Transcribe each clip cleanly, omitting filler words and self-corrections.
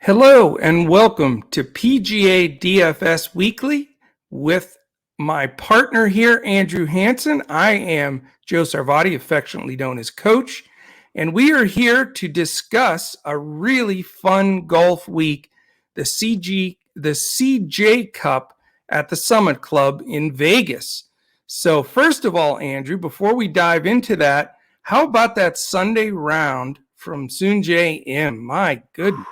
Hello and welcome to Pga Dfs Weekly with my partner here, Andrew Hansen. I am Joe Sarvati, affectionately known as Coach, and we are here to discuss a really fun golf week, the CJ Cup at the Summit Club in Vegas. So first of all, Andrew, before we dive into that, how about that Sunday round from Soonjae Im? My goodness.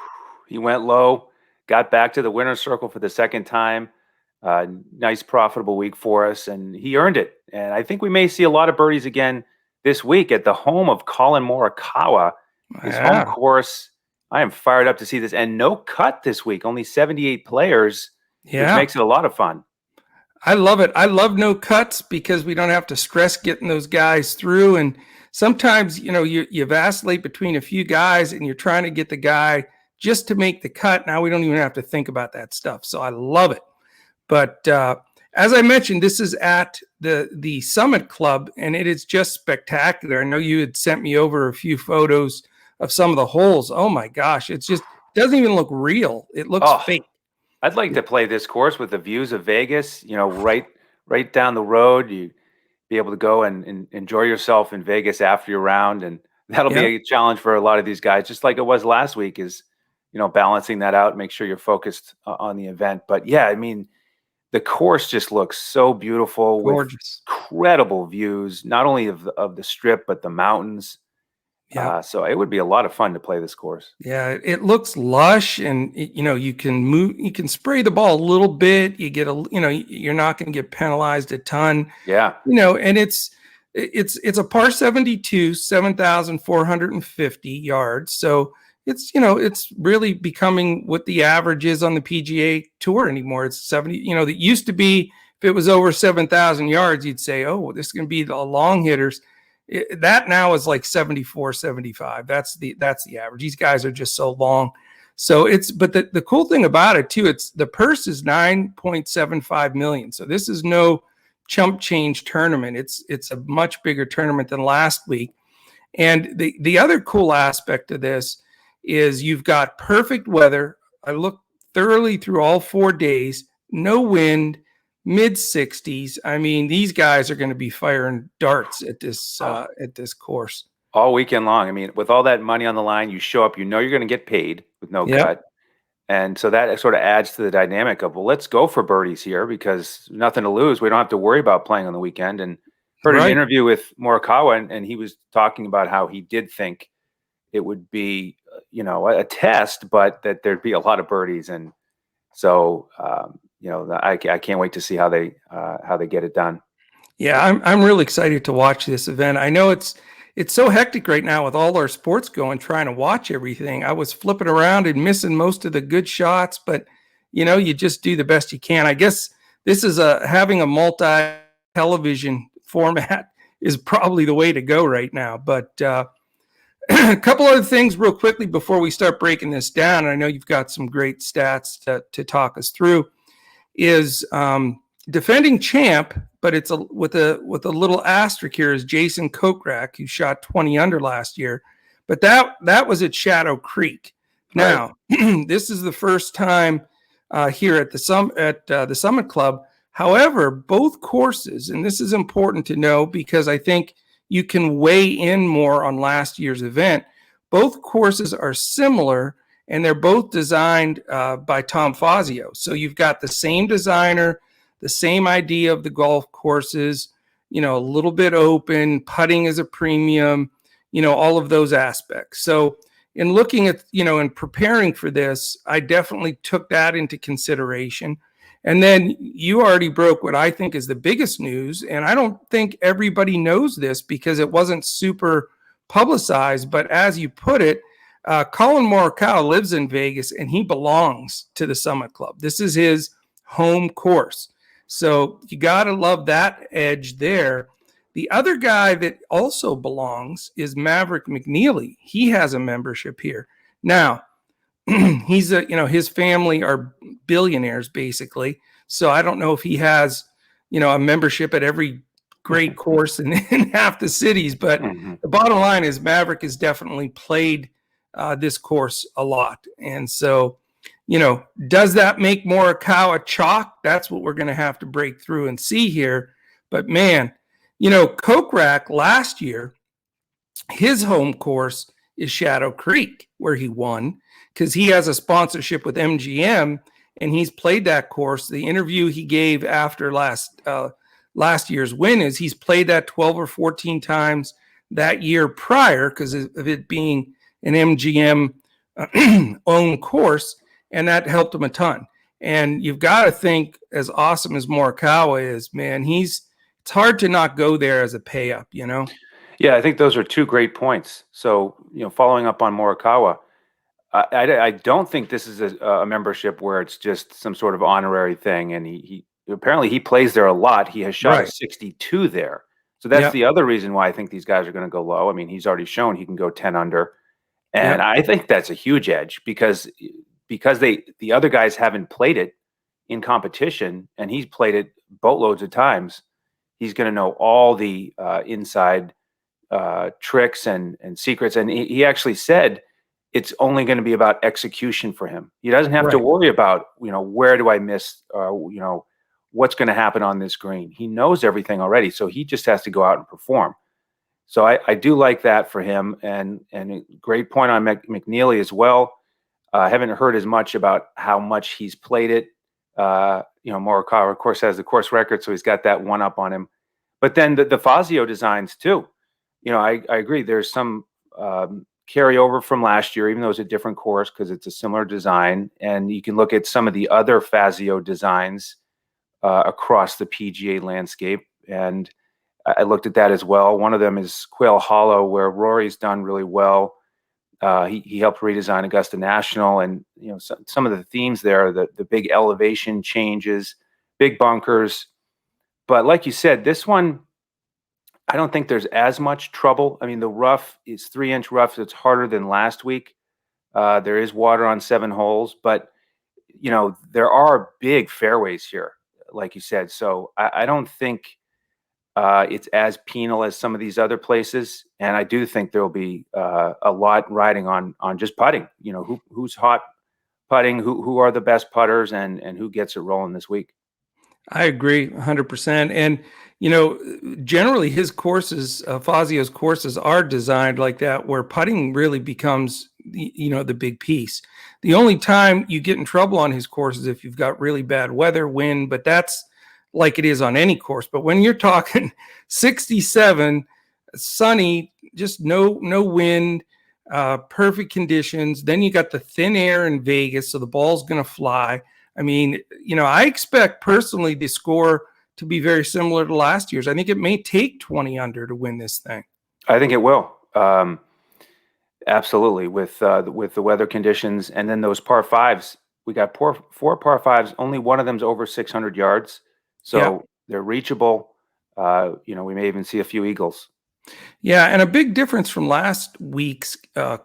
He went low, got back to the winner's circle for the second time. Nice profitable week for us, and he earned it. And I think we may see a lot of birdies again this week at the home of Colin Morikawa, his home course. I am fired up to see this. And no cut this week, only 78 players, which makes it a lot of fun. I love it. I love no cuts because we don't have to stress getting those guys through. And sometimes, you vacillate between a few guys and you're trying to get the guy just to make the cut. Now we don't even have to think about that stuff. So I love it. But as I mentioned, this is at the Summit Club, and it is just spectacular. I know you had sent me over a few photos of some of the holes. Oh my gosh, it doesn't even look real. It looks fake. I'd like to play this course with the views of Vegas, right down the road. You be able to go and enjoy yourself in Vegas after your round. And that'll be a challenge for a lot of these guys, just like it was last week, is balancing that out, make sure you're focused on the event. But yeah, I mean, the course just looks so beautiful, gorgeous, with incredible views, not only of the strip, but the mountains. Yeah. So it would be a lot of fun to play this course. Yeah, it looks lush, and you can spray the ball a little bit. You get you're not going to get penalized a ton. Yeah. And it's a par 72, 7,450 yards. So it's really becoming what the average is on the PGA Tour anymore. It's 70. That used to be, if it was over 7,000 yards, you'd say, oh, this is going to be the long hitters. That now is like 74, 75. That's the average. These guys are just so long. So but the cool thing about it too, the purse is $9.75 million. So this is no chump change tournament. It's a much bigger tournament than last week. And the other cool aspect of this is you've got perfect weather. I looked thoroughly through all 4 days, no wind, mid-60s. I mean, these guys are going to be firing darts at this course all weekend long. I mean, with all that money on the line, you show up, you're going to get paid with no cut. And so that sort of adds to the dynamic of, well, let's go for birdies here because nothing to lose. We don't have to worry about playing on the weekend. And heard an interview with Morikawa, and he was talking about how he did think it would be, a test, but that there'd be a lot of birdies. And so, I can't wait to see how they get it done. Yeah, I'm really excited to watch this event. I know it's so hectic right now with all our sports going, trying to watch everything. I was flipping around and missing most of the good shots, but you just do the best you can. I guess this is having a multi-television format is probably the way to go right now. But a couple other things real quickly before we start breaking this down. And I know you've got some great stats to talk us through. Is defending champ, but it's with a little asterisk here, is Jason Kochrack, who shot 20 under last year, but that was at Shadow Creek. Now, this is the first time here at the Summit Club. However, both courses, and this is important to know because I think you can weigh in more on last year's event. Both courses are similar, and they're both designed by Tom Fazio. So you've got the same designer, the same idea of the golf courses, a little bit open, putting is a premium, all of those aspects. So in looking at, and preparing for this, I definitely took that into consideration. And then you already broke what I think is the biggest news. And I don't think everybody knows this because it wasn't super publicized. But as you put it, Colin Morikawa lives in Vegas and he belongs to the Summit Club. This is his home course. So you got to love that edge there. The other guy that also belongs is Maverick Mcnealy. He has a membership here. Now, he's his family are billionaires basically. So I don't know if he has, a membership at every great course in half the cities, but the bottom line is Maverick has definitely played this course a lot. And so, does that make Morikawa chalk? That's what we're going to have to break through and see here. But man, Kochrack last year, his home course is Shadow Creek, where he won, because he has a sponsorship with MGM, and he's played that course. The interview he gave after last year's win is he's played that 12 or 14 times that year prior because of it being an MGM owned course, and that helped him a ton. And you've got to think, as awesome as Morikawa is, man, it's hard to not go there as a pay up, Yeah, I think those are two great points. So, following up on Morikawa, I don't think this is a membership where it's just some sort of honorary thing. And he apparently he plays there a lot. He has shot a 62 there. So that's the other reason why I think these guys are going to go low. I mean, he's already shown he can go 10 under. And I think that's a huge edge because the other guys haven't played it in competition, and he's played it boatloads of times. He's going to know all the inside tricks and secrets. And he actually said it's only going to be about execution for him. He doesn't have to worry about, where do I miss, what's going to happen on this green. He knows everything already. So he just has to go out and perform. So I do like that for him. And a great point on McNealy as well. I haven't heard as much about how much he's played it. Morikawa, of course, has the course record, so he's got that one up on him. But then the Fazio designs too. I agree. There's some carryover from last year, even though it's a different course because it's a similar design. And you can look at some of the other Fazio designs across the PGA landscape. And I looked at that as well. One of them is Quail Hollow, where Rory's done really well. He helped redesign Augusta National, and some of the themes there, the big elevation changes, big bunkers. But like you said, this one, I don't think there's as much trouble. I mean, the rough is 3-inch rough. So it's harder than last week. There is water on 7 holes, but there are big fairways here, like you said. So I don't think it's as penal as some of these other places, and I do think there will be a lot riding on just putting. Who's hot putting, who are the best putters, and who gets it rolling this week. I agree 100%. And generally his courses, Fazio's courses, are designed like that, where putting really becomes the big piece. The only time you get in trouble on his course is if you've got really bad weather, wind, but that's like it is on any course. But when you're talking 67, sunny, just no wind, perfect conditions, then you got the thin air in Vegas, so the ball's going to fly. I mean, I expect personally the score to be very similar to last year's. I think it may take 20 under to win this thing. I think it will. Absolutely. With the weather conditions, and then those par fives, we got four par fives. Only one of them's over 600 yards. So they're reachable. We may even see a few eagles. Yeah, and a big difference from last week's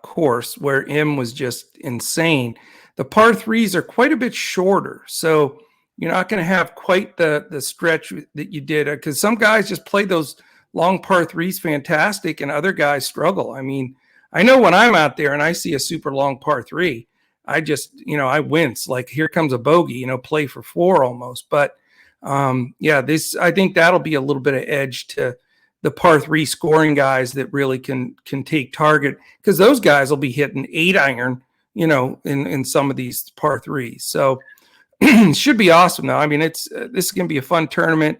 course, where M was just insane. The par threes are quite a bit shorter, so you're not going to have quite the stretch that you did, because some guys just play those long par threes fantastic, and other guys struggle. I mean, I know when I'm out there and I see a super long par three, I just, I wince, like, here comes a bogey, play for 4 almost. But I think that'll be a little bit of edge to the par 3 scoring guys that really can take target, because those guys will be hitting 8-iron, in some of these par 3s. So it should be awesome though. I mean, this is going to be a fun tournament.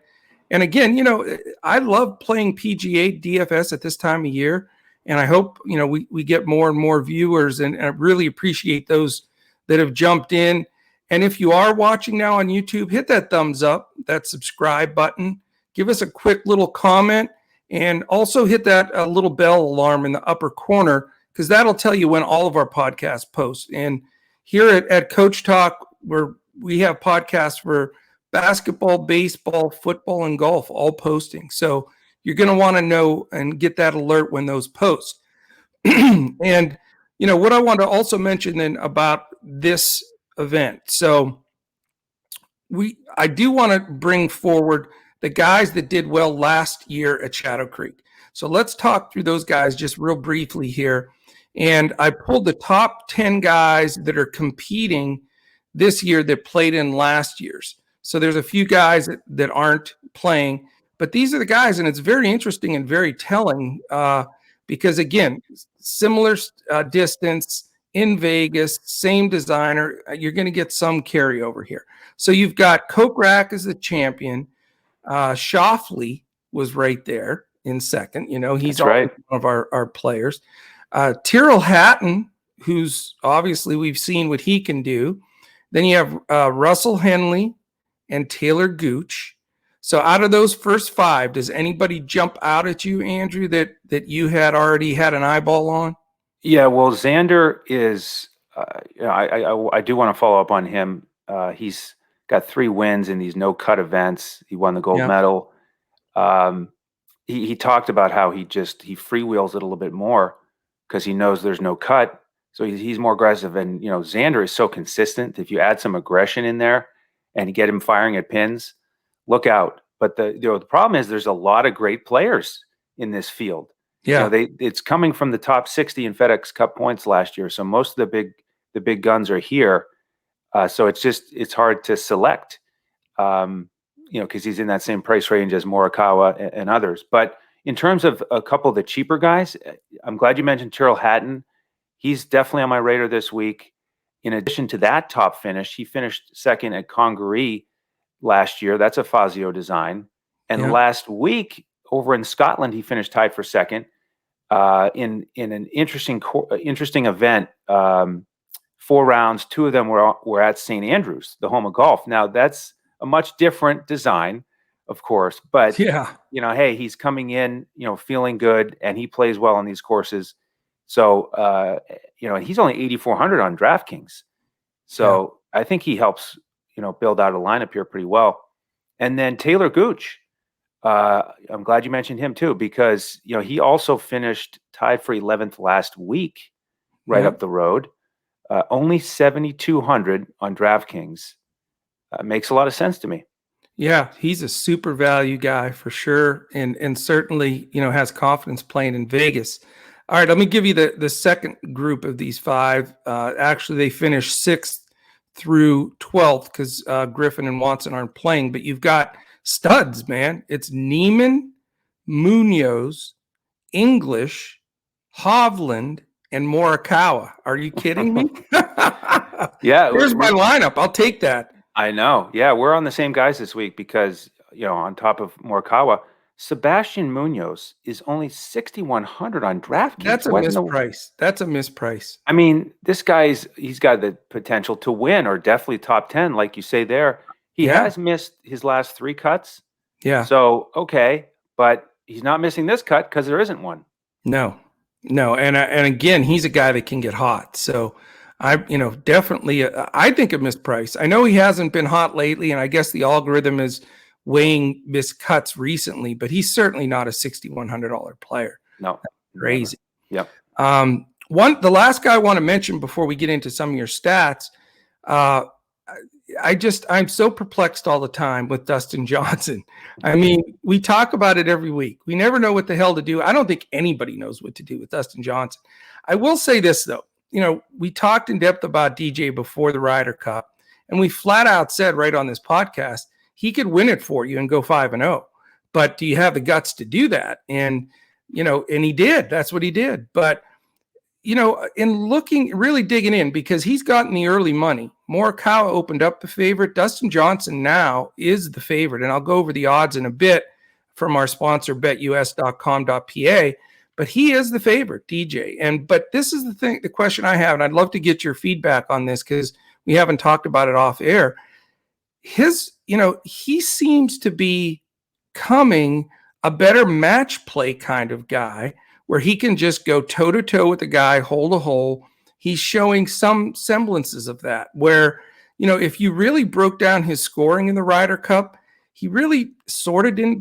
And again, I love playing PGA DFS at this time of year, and I hope, we get more and more viewers, and I really appreciate those that have jumped in. And if you are watching now on YouTube, hit that thumbs up, that subscribe button, give us a quick little comment, and also hit that little bell alarm in the upper corner, because that'll tell you when all of our podcasts post. And here at Coach Talk, we have podcasts for basketball, baseball, football, and golf all posting. So you're going to want to know and get that alert when those post. And, what I want to also mention then about this event. So I do want to bring forward the guys that did well last year at Shadow Creek. So let's talk through those guys just real briefly here. And I pulled the top 10 guys that are competing this year that played in last year's. So there's a few guys that aren't playing, but these are the guys, and it's very interesting and very telling because, again, similar distance in Vegas, same designer. You're going to get some carryover here. So you've got Kochrack as the champion. Shoffley was right there in second. You know, he's right. one of our players. Tyrrell Hatton, who's obviously we've seen what he can do. Then you have Russell Henley and Taylor Gooch. So out of those first five, does anybody jump out at you, Andrew, that you had already had an eyeball on? Yeah, well, Xander is, I do want to follow up on him. He's got 3 wins in these no-cut events. He won the gold medal. He talked about how he freewheels it a little bit more because he knows there's no cut. So he's more aggressive. And, you know, Xander is so consistent. If you add some aggression in there and you get him firing at pins, look out. But the problem is there's a lot of great players in this field. Yeah. You know, it's coming from the top 60 in FedEx Cup points last year. So most of the big guns are here. So it's hard to select, you know, because he's in that same price range as Morikawa and others. But in terms of a couple of the cheaper guys, I'm glad you mentioned Tyrrell Hatton. He's definitely on my radar this week. In addition to that top finish, he finished second at Congaree last year. That's a Fazio design. And last week over in Scotland, he finished tied for second in an interesting event. 4 rounds, 2 of them were at St. Andrews, the home of golf. Now that's a much different design, of course, but you know, hey, he's coming in, you know, feeling good, and he plays well on these courses. So you know, he's only 8,400 on DraftKings. So I think he helps, you know, build out a lineup here pretty well. And then Taylor Gooch, I'm glad you mentioned him too, because, you know, he also finished tied for 11th last week, right up the road. Only 7,200 on DraftKings. Makes a lot of sense to me. Yeah, he's a super value guy for sure, and certainly, you know, has confidence playing in Vegas. All right, let me give you the second group of these 5. Actually, they finished 6th through 12th because Griffin and Watson aren't playing, but you've got studs, man. It's Neiman, Munoz, English, Hovland, and Morikawa. Are you kidding me? Yeah. Here's my lineup. I'll take that. I know. Yeah, we're on the same guys this week because, you know, on top of Morikawa, Sebastian Munoz is only 6,100 on DraftKings. That's a misprice. That's a misprice. I mean, this guy's he's got the potential to win or definitely top 10, like you say there. He has missed his last 3 cuts. Yeah. So, okay, but he's not missing this cut because there isn't one. No. And again, he's a guy that can get hot. So you know, definitely, I think a misprice. I know he hasn't been hot lately, and I guess the algorithm is weighing missed cuts recently, but he's certainly not a $6,100 player. No. Crazy. Never. Yep. The last guy I want to mention before we get into some of your stats, I'm so perplexed all the time with Dustin Johnson. I mean, we talk about it every week. We never know what the hell to do. I don't think anybody knows what to do with Dustin Johnson. I will say this, though. You know, we talked in depth about DJ before the Ryder Cup, and we flat out said right on this podcast, he could win it for you and go 5-0. But do you have the guts to do that? And, you know, and he did. That's what he did. But, you know, in looking, really digging in, because he's gotten the early money. Morikawa opened up the favorite. Dustin Johnson now is the favorite. And I'll go over the odds in a bit from our sponsor, BetUS.com.pa. But he is the favorite, DJ. But this is the question I have, and I'd love to get your feedback on this because we haven't talked about it off air. You know, he seems to be coming a better match play kind of guy where he can just go toe-to-toe with the guy, hole to hole. He's showing some semblances of that where, you know, if you really broke down his scoring in the Ryder Cup, he really sort of didn't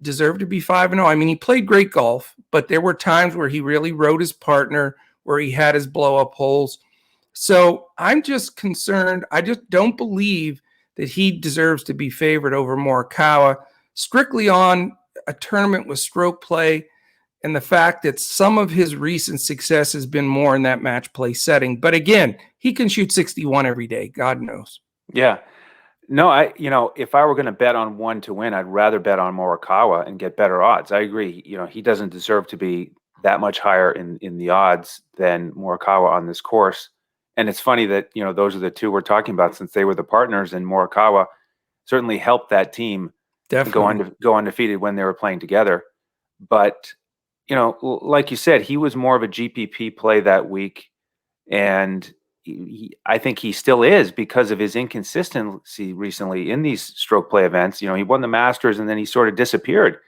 deserve to be 5-0. I mean, he played great golf, but there were times where he really rode his partner, where he had his blow-up holes. So I'm just concerned. I just don't believe that he deserves to be favored over Morikawa strictly on a tournament with stroke play. and the fact that some of his recent success has been more in that match play setting. But again, he can shoot 61 every day. God knows. Yeah. No, if I were going to bet on one to win, I'd rather bet on Morikawa and get better odds. I agree. He doesn't deserve to be that much higher in the odds than Morikawa on this course. And it's funny that, those are the two we're talking about, since they were the partners, and Morikawa certainly helped that team Definitely go undefeated when they were playing together. But, like you said, he was more of a GPP play that week. And I think he still is, because of his inconsistency recently in these stroke play events. He won the Masters and then he sort of disappeared.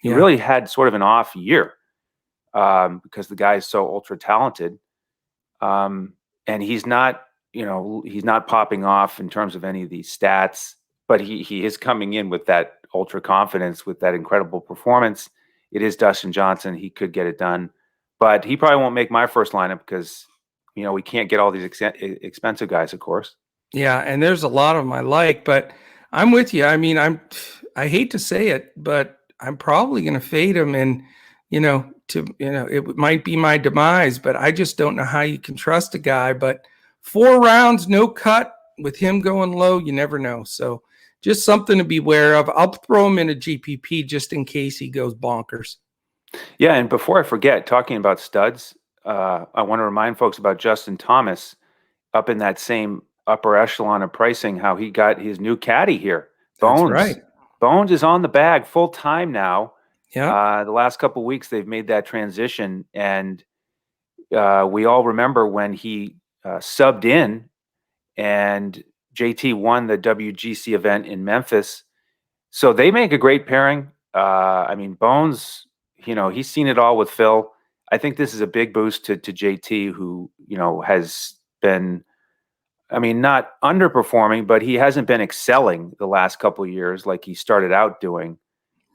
He really had sort of an off year, because the guy is so ultra talented. And he's not popping off in terms of any of these stats, but he is coming in with that ultra confidence, with that incredible performance. It is Dustin Johnson. He could get it done, but he probably won't make my first lineup because we can't get all these expensive guys, of course. Yeah, and there's a lot of them I like, but I'm with you. I mean, I hate to say it, but I'm probably going to fade him, and it might be my demise, but I just don't know how you can trust a guy. But 4 rounds, no cut with him going low, you never know. So just something to be aware of. I'll throw him in a GPP just in case he goes bonkers. Yeah, and before I forget, talking about studs, I want to remind folks about Justin Thomas, up in that same upper echelon of pricing, how he got his new caddy here. Bones. That's right. Bones is on the bag full time now. Yeah. The last couple of weeks, they've made that transition. And we all remember when he subbed in and JT won the WGC event in Memphis. So they make a great pairing. I mean, Bones, he's seen it all with Phil. I think this is a big boost to JT, who, has been, not underperforming, but he hasn't been excelling the last couple of years like he started out doing.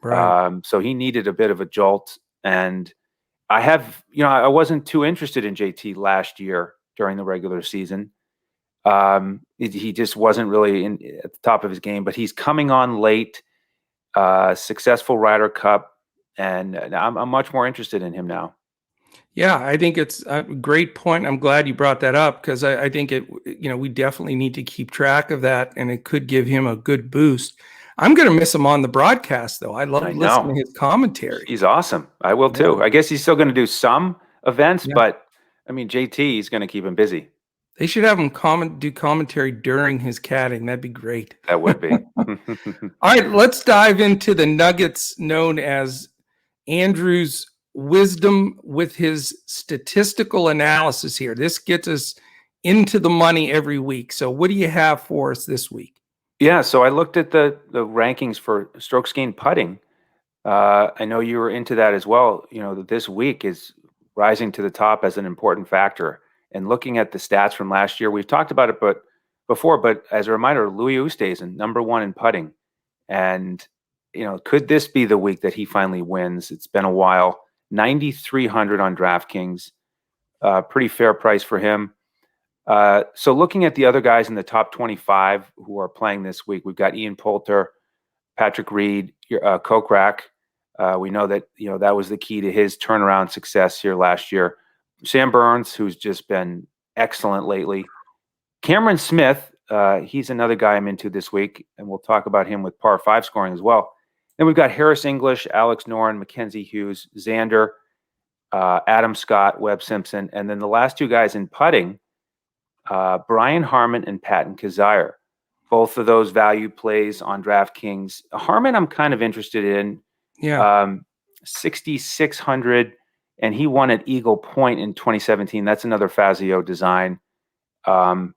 Right. So he needed a bit of a jolt. And I wasn't too interested in JT last year during the regular season. He just wasn't really at the top of his game, but he's coming on late, successful Ryder Cup, and I'm much more interested in him now. Yeah, I think it's a great point. I'm glad you brought that up, because I think we definitely need to keep track of that, and it could give him a good boost. I'm going to miss him on the broadcast, though. I love listening to his commentary. He's awesome. I will too. I guess he's still going to do some events, but JT is going to keep him busy. They should have him do commentary during his caddying. That'd be great. That would be. All right, let's dive into the nuggets known as Andrew's wisdom with his statistical analysis here. This gets us into the money every week. So what do you have for us this week? Yeah, so I looked at the rankings for strokes gained putting. I know you were into that as well. This week is rising to the top as an important factor. And looking at the stats from last year, we've talked about it before, but as a reminder, Louis Oosthuizen, #1 in putting. And, could this be the week that he finally wins? It's been a while. 9,300 on DraftKings. Pretty fair price for him. So looking at the other guys in the top 25 who are playing this week, we've got Ian Poulter, Patrick Reed, Kochrack. We know that, that was the key to his turnaround success here last year. Sam Burns, who's just been excellent lately. Cameron Smith, he's another guy I'm into this week, and we'll talk about him with par 5 scoring as well. Then we've got Harris English, Alex Noren, Mackenzie Hughes, Xander, Adam Scott, Webb Simpson, and then the last 2 guys in putting, Brian Harman and Patton Kizzire. Both of those value plays on DraftKings. Harman, I'm kind of interested in. Yeah. 6,600, and he won at Eagle Point in 2017. That's another Fazio design. Harman's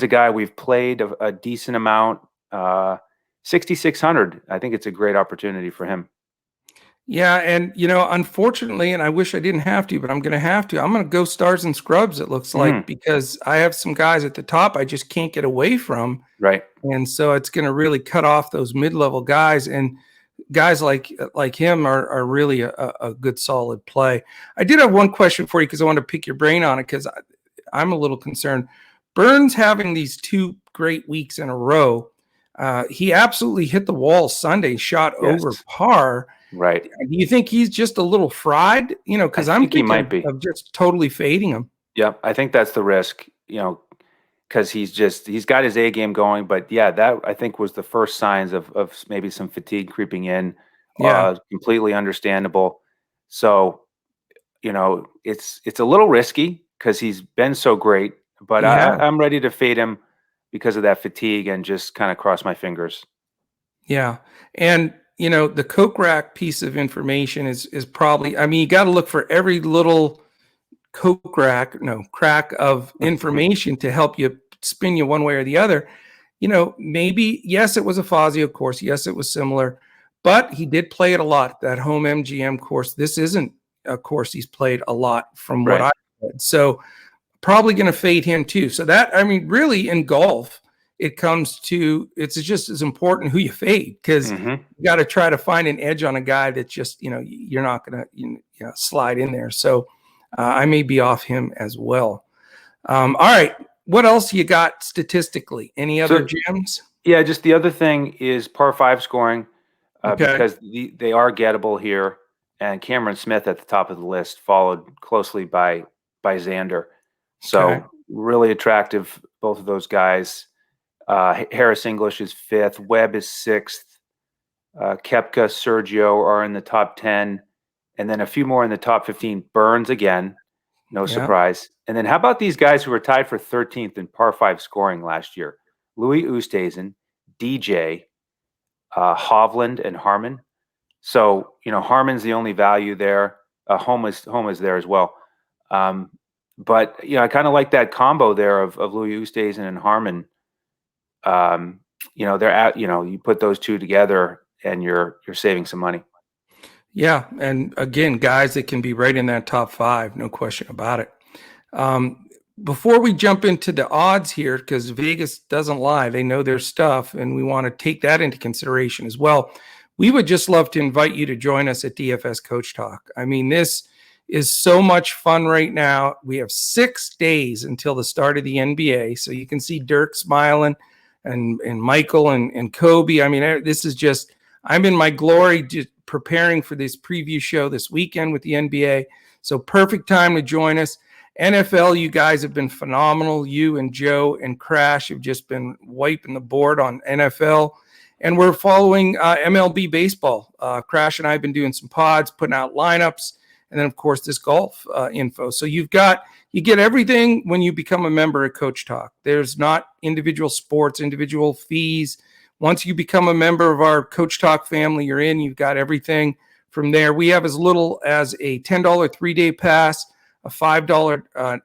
a guy we've played a decent amount. 6,600. I think it's a great opportunity for him. Yeah, and unfortunately, and I wish I didn't have to, but I'm going to have to. I'm going to go stars and scrubs, it looks like, because I have some guys at the top I just can't get away from. Right. And so it's going to really cut off those mid-level guys, and guys like him are really a good solid play. I did have one question for you, because I wanted to pick your brain on it, because I'm a little concerned. Burns having these 2 great weeks in a row, He absolutely hit the wall Sunday, shot over Yes. par. Right. Do you think he's just a little fried? You know, I because I'm think he might thinking be. of just totally fading him. Yep. I think that's the risk, because he's got his A game going. But yeah, that I think was the first signs of maybe some fatigue creeping in. Yeah, Completely understandable. So, it's a little risky because he's been so great, but he has. I'm ready to fade him because of that fatigue and just kind of cross my fingers. Yeah. And the Kochrack piece of information is probably, I mean, you got to look for every little crack of information to help you spin you one way or the other. Maybe, yes, it was a Fazio course. Yes, it was similar, but he did play it a lot, that home MGM course. This isn't a course he's played a lot from what Right. I read. So probably going to fade him too. So that, I mean, really in golf, it's just as important who you fade, because Hmm. you got to try to find an edge on a guy that just, you're not going to slide in there. So I may be off him as well. All right. What else you got statistically? Any other So gems? yeah, just the other thing is par five scoring, Okay. because they are gettable here, and Cameron Smith at the top of the list, followed closely by Xander. Okay. So really attractive, both of those guys. Harris English is fifth, Webb is sixth, Kepka, Sergio are in the top 10, and then a few more in the top 15. Burns again, no Yeah. surprise. And then how about these guys who were tied for 13th in par five scoring last year? Louis Oosthuizen, DJ, Hovland, and Harmon. So Harmon's the only value there. Home is there as well. But I kind of like that combo there of Louis Oosthuizen and Harmon. They're at you put those two together and you're saving some money. Yeah. And again, guys that can be right in that top five, no question about it. Before we jump into the odds here, because Vegas doesn't lie, they know their stuff, and we want to take that into consideration as well. We would just love to invite you to join us at DFS Coach Talk. I mean, this is so much fun right now. We have 6 days until the start of the NBA, so you can see Dirk smiling, and Michael and Kobe. I mean, this is just, I'm in my glory, just preparing for this preview show this weekend with the NBA. So perfect time to join us. NFL, you guys have been phenomenal. You and Joe and Crash have just been wiping the board on NFL. And we're following MLB baseball. Crash and I have been doing some pods, putting out lineups, and then, of course, this golf info. So you get everything when you become a member of Coach Talk. There's not individual sports, individual fees. Once you become a member of our Coach Talk family, you've got everything from there. We have as little as a $10 3-day pass, a $5 or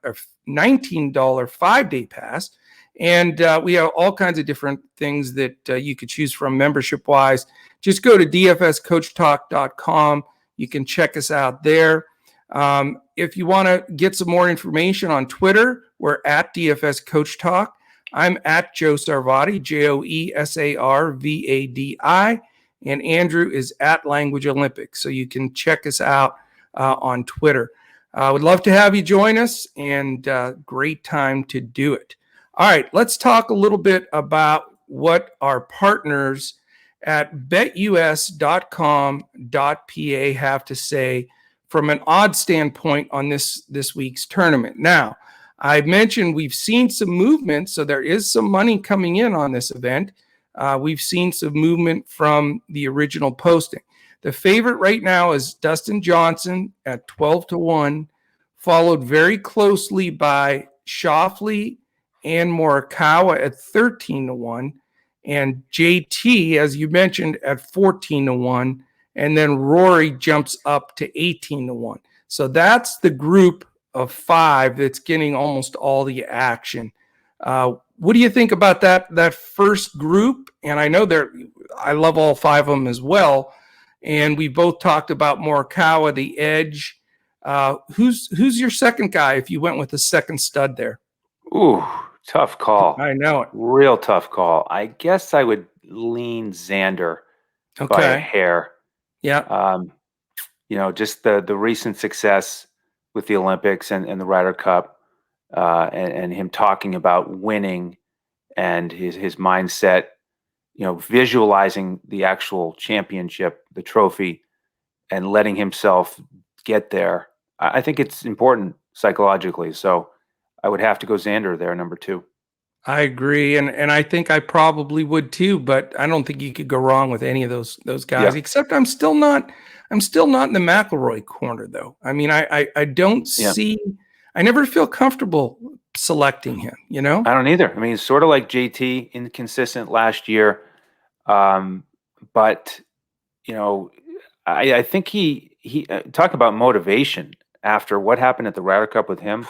$19 5-day pass. And we have all kinds of different things that you could choose from membership wise. Just go to dfscoachtalk.com. You can check us out there. If you want to get some more information on Twitter, we're at DFS Coach Talk. I'm at Joe Sarvadi, JoeSarvadi, and Andrew is at Language Olympics. So you can check us out on Twitter. Would love to have you join us, and great time to do it. All right, let's talk a little bit about what our partners at BetUS.com.pa have to say from an odds standpoint on this week's tournament. Now, I mentioned we've seen some movement, so there is some money coming in on this event. We've seen some movement from the original posting. The favorite right now is Dustin Johnson at 12-1, followed very closely by Schauffele and Morikawa at 13-1, and JT, as you mentioned, at 14-1, and then Rory jumps up to 18-1. So that's the group of 5 that's getting almost all the action. What do you think about that first group? And I know I love all 5 of them as well. And we both talked about Morikawa, the edge. Who's your second guy if you went with the second stud there? Ooh, tough call. I know it. Real tough call. I guess I would lean Xander by a Okay. hair. Yeah. Just the recent success with the Olympics and the Ryder Cup, and him talking about winning and his mindset, visualizing the actual championship, the trophy, and letting himself get there. I think it's important psychologically. So I would have to go Xander there, number 2. I agree, and I think I probably would too, but I don't think you could go wrong with any of those guys. Yeah. Except I'm still not in the McIlroy corner though. I mean, I don't see. I never feel comfortable selecting him. I don't either. I mean, it's sort of like JT, inconsistent last year, but I think he talk about motivation after what happened at the Ryder Cup with him.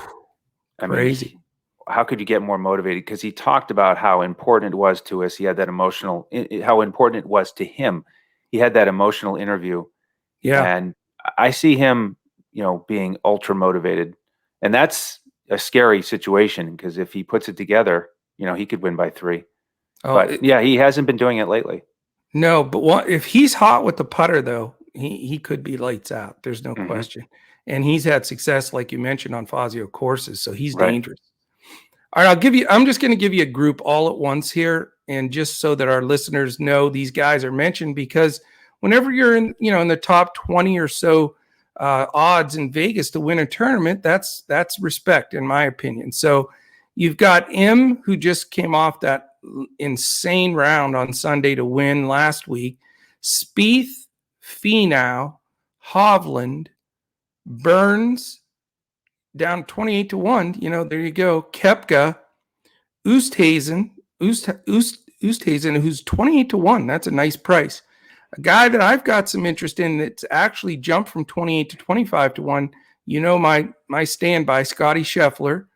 Crazy. I mean, how could you get more motivated? Because he talked about how important it was to us. He had that how important it was to him. He had that emotional interview. Yeah. And I see him, being ultra motivated. And that's a scary situation because if he puts it together, he could win by 3. But yeah, he hasn't been doing it lately. No, but if he's hot with the putter, though, he could be lights out. There's no question. And he's had success, like you mentioned, on Fazio courses, so he's dangerous. All right, I'm just going to give you a group all at once here, and just so that our listeners know these guys are mentioned, because whenever you're in the top 20 or so odds in Vegas to win a tournament, that's respect, in my opinion. So you've got M, who just came off that insane round on Sunday to win last week. Spieth, Finau, Hovland, Burns, down 28-1. There you go. Koepka, Oosthuizen, who's 28-1. That's a nice price. A guy that I've got some interest in that's actually jumped from 28 to 25-1. My standby, Scotty Scheffler.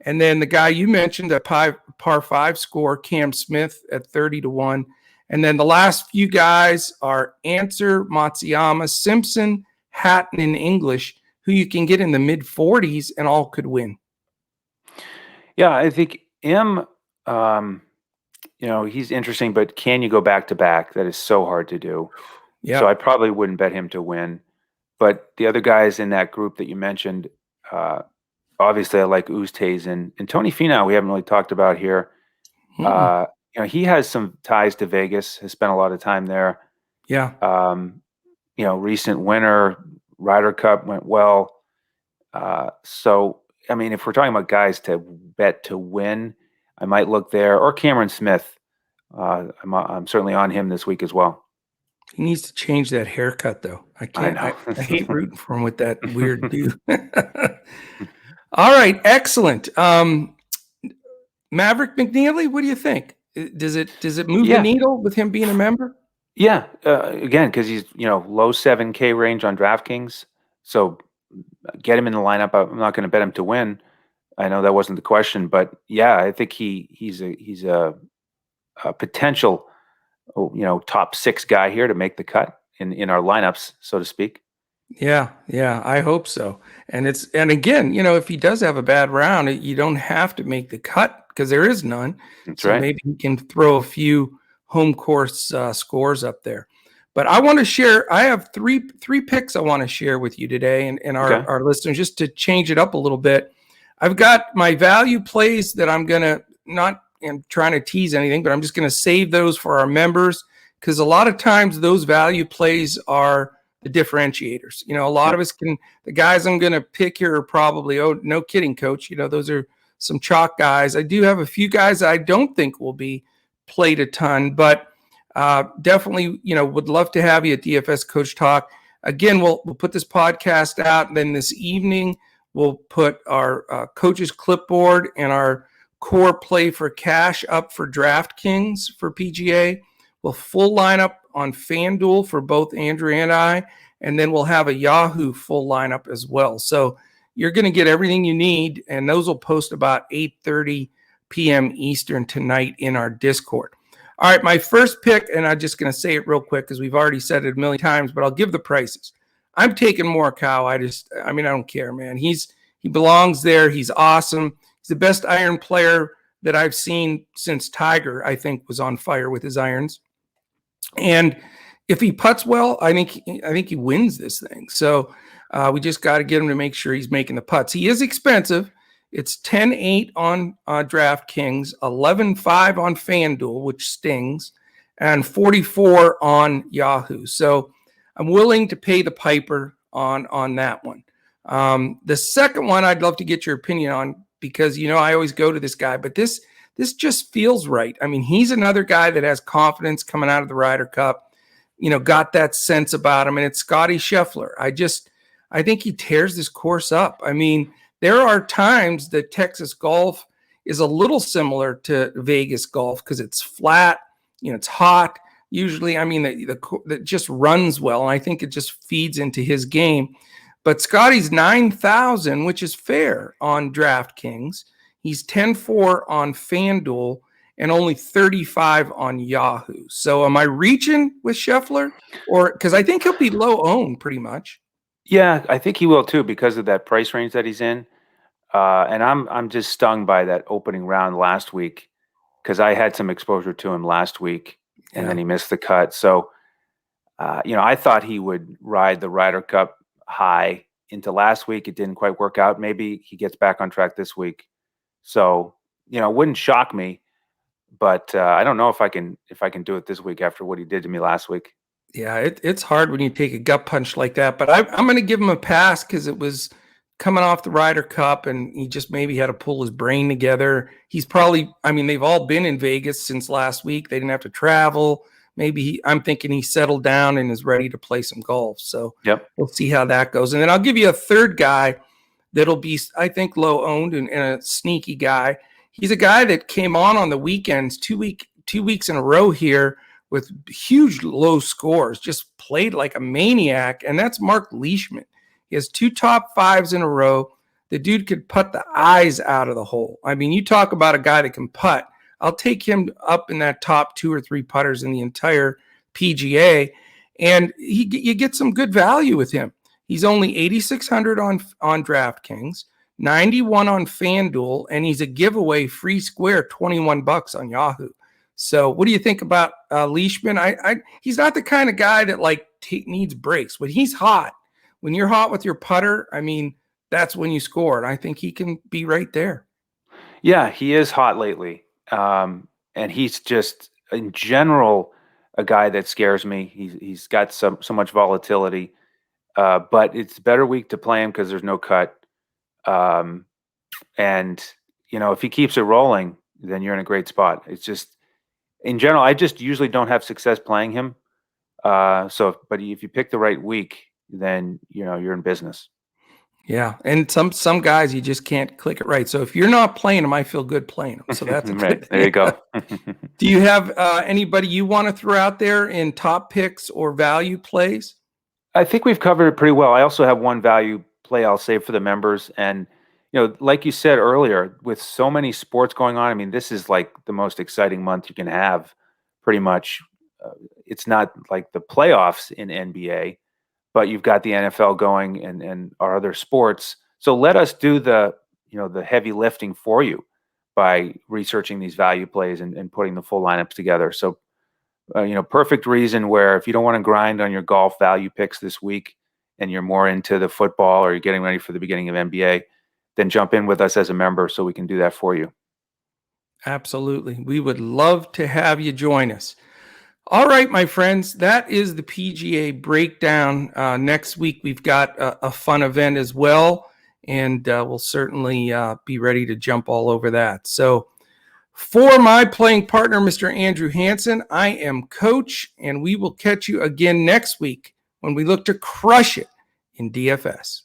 And then the guy you mentioned, a par 5 score, Cam Smith at 30-1. And then the last few guys are Answer, Matsuyama, Simpson, Hatton, and English, who you can get in the mid 40s and all could win. Yeah, I think M, he's interesting, but can you go back to back? That is so hard to do. Yeah. So I probably wouldn't bet him to win. But the other guys in that group that you mentioned, obviously I like Oosthuizen and Tony Finau. We haven't really talked about here. He has some ties to Vegas. Has spent a lot of time there. Yeah. Recent winner, Ryder Cup went well. So I mean, if we're talking about guys to bet to win, I might look there, or Cameron Smith. I'm certainly on him this week as well. He needs to change that haircut, though. I can't. I hate rooting for him with that weird dude. All right, excellent. Maverick McNealy, what do you think? Does it move the needle with him being a member? Yeah, again, because he's low 7K range on DraftKings, so get him in the lineup. I'm not going to bet him to win. I know that wasn't the question, but yeah, I think he's a potential top 6 guy here to make the cut in our lineups, so to speak. Yeah, I hope so. And again, if he does have a bad round, you don't have to make the cut because there is none. That's so right. Maybe he can throw a few home course scores up there. But I want to share. I have three picks I want to share with you today and our listeners, just to change it up a little bit. I've got my value plays that I'm gonna I'm trying to tease anything, but I'm just gonna save those for our members, because a lot of times those value plays are the differentiators. A lot of us the guys I'm gonna pick here are probably, oh, no kidding, coach. Those are some chalk guys. I do have a few guys I don't think will be played a ton, but definitely, would love to have you at DFS Coach Talk. Again, we'll put this podcast out, and then this evening we'll put our coach's clipboard and our core play for cash up for DraftKings for PGA. We'll full lineup on FanDuel for both Andrew and I, and then we'll have a Yahoo full lineup as well. So you're going to get everything you need, and those will post about 8:30 p.m. Eastern tonight in our Discord. All right, my first pick, and I'm just going to say it real quick because we've already said it a million times, but I'll give the prices. I'm taking Morikawa. I don't care, man. He belongs there. He's awesome. He's the best iron player that I've seen since Tiger, I think, was on fire with his irons. And if he putts well, I think he wins this thing. So we just got to get him to make sure he's making the putts. He is expensive. It's 10-8 on DraftKings, 11-5 on FanDuel, which stings, and 44 on Yahoo. So I'm willing to pay the piper on that one. The second one I'd love to get your opinion on, because, you know, I always go to this guy, but this just feels right. I mean, he's another guy that has confidence coming out of the Ryder Cup, you know, got that sense about him, and it's Scotty Scheffler. I think he tears this course up. I mean, there are times that Texas golf is a little similar to Vegas golf because it's flat, you know, it's hot. Usually, I mean, that just runs well, and I think it just feeds into his game. But Scotty's 9,000, which is fair on DraftKings. He's 10-4 on Fanduel and only 35 on Yahoo. So am I reaching with Scheffler? Or because I think he'll be low owned pretty much. Yeah, I think he will too because of that price range that he's in. And I'm just stung by that opening round last week because I had some exposure to him last week, and then he missed the cut. So, you know, I thought he would ride the Ryder Cup high into last week. It didn't quite work out. Maybe he gets back on track this week. So, you know, it wouldn't shock me, but I don't know if I can do it this week after what he did to me last week. Yeah, it's hard when you take a gut punch like that, but I'm going to give him a pass because it was coming off the Ryder Cup, and he just maybe had to pull his brain together. He's probably, I mean, they've all been in Vegas since last week. They didn't have to travel. Maybe I'm thinking he settled down and is ready to play some golf. So we'll see how that goes. And then I'll give you a third guy that'll be, I think, low owned and a sneaky guy. He's a guy that came on the weekends, 2 weeks in a row here with huge low scores, just played like a maniac, and that's Mark Leashman. He has 2 top 5s in a row. The dude could putt the eyes out of the hole. I mean, you talk about a guy that can putt. I'll take him up in that top 2 or 3 putters in the entire PGA, and you get some good value with him. He's only 8,600 on DraftKings, 91 on FanDuel, and he's a giveaway free square, $21 on Yahoo. So what do you think about Leashman? He's not the kind of guy that like needs breaks. When he's hot, when you're hot with your putter, I mean, that's when you score. And I think he can be right there. Yeah, he is hot lately. And he's just, in general, a guy that scares me. He's got so much volatility. But it's a better week to play him because there's no cut. And, you know, if he keeps it rolling, then you're in a great spot. It's just, in general, I just usually don't have success playing him. But if you pick the right week, then, you know, you're in business. Yeah, and some guys you just can't click it right. So if you're not playing them, I feel good playing them. So that's a right. good There you go. Do you have anybody you want to throw out there in top picks or value plays? I think we've covered it pretty well. I also have one value play I'll save for the members. And, you know, like you said earlier, with so many sports going on, I mean, this is like the most exciting month you can have, pretty much. It's not like the playoffs in NBA, but you've got the NFL going and our other sports. So let us do the heavy lifting for you by researching these value plays and putting the full lineups together. So, perfect reason where if you don't want to grind on your golf value picks this week and you're more into the football or you're getting ready for the beginning of NBA, then jump in with us as a member so we can do that for you. Absolutely. We would love to have you join us. All right, my friends, that is the PGA breakdown. Next week, we've got a fun event as well, and we'll certainly be ready to jump all over that. So for my playing partner, Mr. Andrew Hansen, I am Coach, and we will catch you again next week when we look to crush it in DFS.